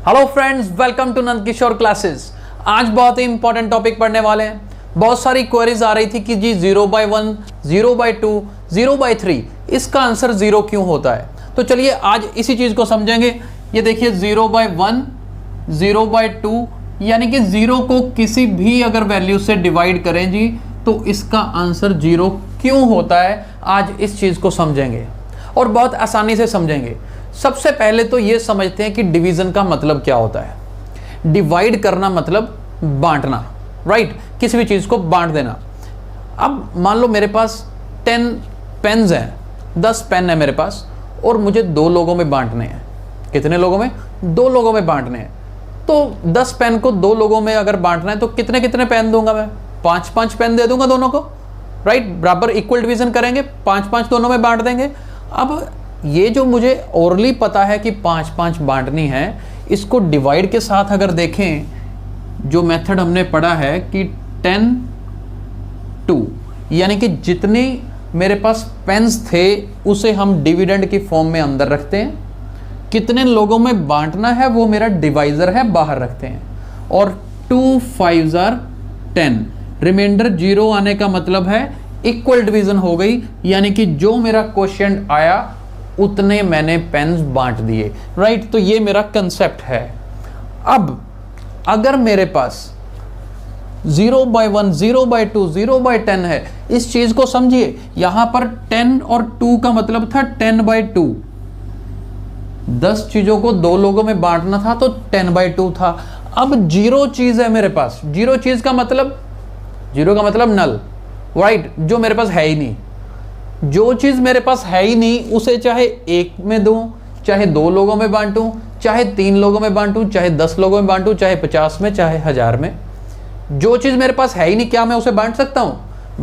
Hello friends, welcome to Nand Kishore classes. आज बहुत ही important topic पढ़ने वाले हैं। बहुत सारी क्वेरीज आ रही थी कि जी 0/1, 0/2, 0/3 इसका आंसर 0 क्यों होता है। तो चलिए आज इसी चीज को समझेंगे। ये देखिए 0/1, 0/2 यानी कि 0 को किसी भी अगर वैल्यू से डिवाइड करें जी तो इसका आंसर 0 क्यों होता है। आज इस चीज को समझेंगे और बहुत आसानी से समझेंगे। सबसे पहले तो ये समझते हैं कि डिवीजन का मतलब क्या होता है। डिवाइड करना मतलब बांटना, राइट, किसी भी चीज को बांट देना। अब मान लो मेरे पास 10 पेन्स हैं, 10 पेन है मेरे पास और मुझे 2 लोगों में बांटने हैं। कितने लोगों में? 2 लोगों में बांटने हैं। तो 10 पेन को 2 लोगों में अगर बांटना है तो कितने कितने पेन दूंगा मैं? 5-5 पेन दे दूंगा दोनों को, राइट। बराबर इक्वल डिवीजन करेंगे, 5-5 दोनों में बांट देंगे। अब ये जो मुझे ओरली पता है कि 5-5 बांटनी है, इसको डिवाइड के साथ अगर देखें, जो मेथड हमने पढ़ा है कि 10/2 यानी कि जितने मेरे पास पेन्स थे उसे हम डिविडेंड की फॉर्म में अंदर रखते हैं, कितने लोगों में बांटना है वो मेरा डिवाइजर है बाहर रखते हैं, और 2 5s are 10। रिमाइंडर 0 आने का मतलब है इक्वल डिवीजन हो गई, यानी कि जो मेरा क्वोशिएंट आया उतने मैंने पेन्स बांट दिए, राइट। तो ये मेरा कंसेप्ट है। अब अगर मेरे पास 0/1, 0/2, 0/10 है, इस चीज को समझिए। यहां पर 10 और 2 का मतलब था 10/2। 10 चीजों को 2 लोगों में बांटना था तो 10/2 था। अब 0 चीज है मेरे पास। 0 चीज का मतलब, 0 का मतलब नल, राइट, जो मेरे पास है ही नहीं। जो चीज मेरे पास है ही नहीं उसे चाहे 1 में दूं, चाहे 2 लोगों में बांटूं, चाहे 3 लोगों में बांटूं, चाहे 10 लोगों में बांटूं, चाहे 50 में, चाहे 1000 में। जो चीज मेरे पास है ही नहीं, क्या मैं उसे बांट सकता हूं?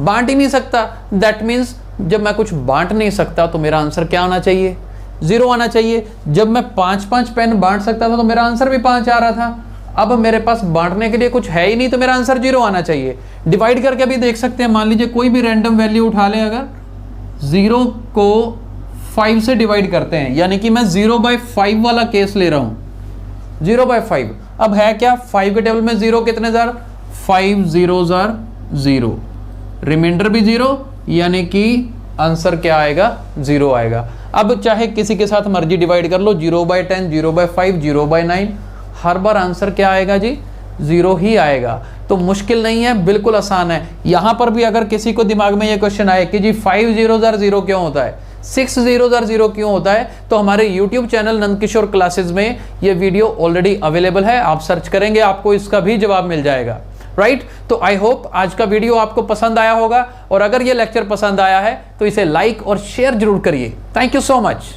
बांट ही नहीं सकता। दैट मीन्स जब मैं कुछ बांट नहीं सकता तो मेरा आंसर क्या आना चाहिए? 0 आना चाहिए। जब मैं 5-5 पेन बांट सकता था तो मेरा आंसर भी 5 आ रहा था। अब मेरे पास बांटने के लिए कुछ है ही नहीं तो मेरा आंसर 0 आना चाहिए। डिवाइड करके भी देख सकते हैं। मान लीजिए कोई भी रैंडम वैल्यू उठा लें, अगर 0 को 5 से डिवाइड करते हैं, यानी कि मैं 0/5 वाला केस ले रहा हूं। 0/5 अब है क्या? 5 के टेबल में 0 कितने जार? 5 0s are 0। रिमाइंडर भी 0, यानी कि आंसर क्या आएगा? 0 आएगा। अब चाहे किसी के साथ मर्जी डिवाइड कर लो, 0/10, 0/5, 0/9, हर बार आंसर क्या आएगा जी? 0 ही आएगा। तो मुश्किल नहीं है, बिल्कुल आसान है। यहां पर भी अगर किसी को दिमाग में ये क्वेश्चन आए कि जी 5 0s are 0 क्यों होता है, 6 0s are 0 क्यों होता है, तो हमारे YouTube चैनल नंद किशोर क्लासेस में ये वीडियो ऑलरेडी अवेलेबल है। आप सर्च करेंगे, आपको इसका भी जवाब मिल जाएगा, राइट। तो आई होप आज का वीडियो आपको पसंद आया होगा, और अगर ये लेक्चर पसंद आया है तो इसे लाइक और शेयर जरूर करिए। Thank you so much.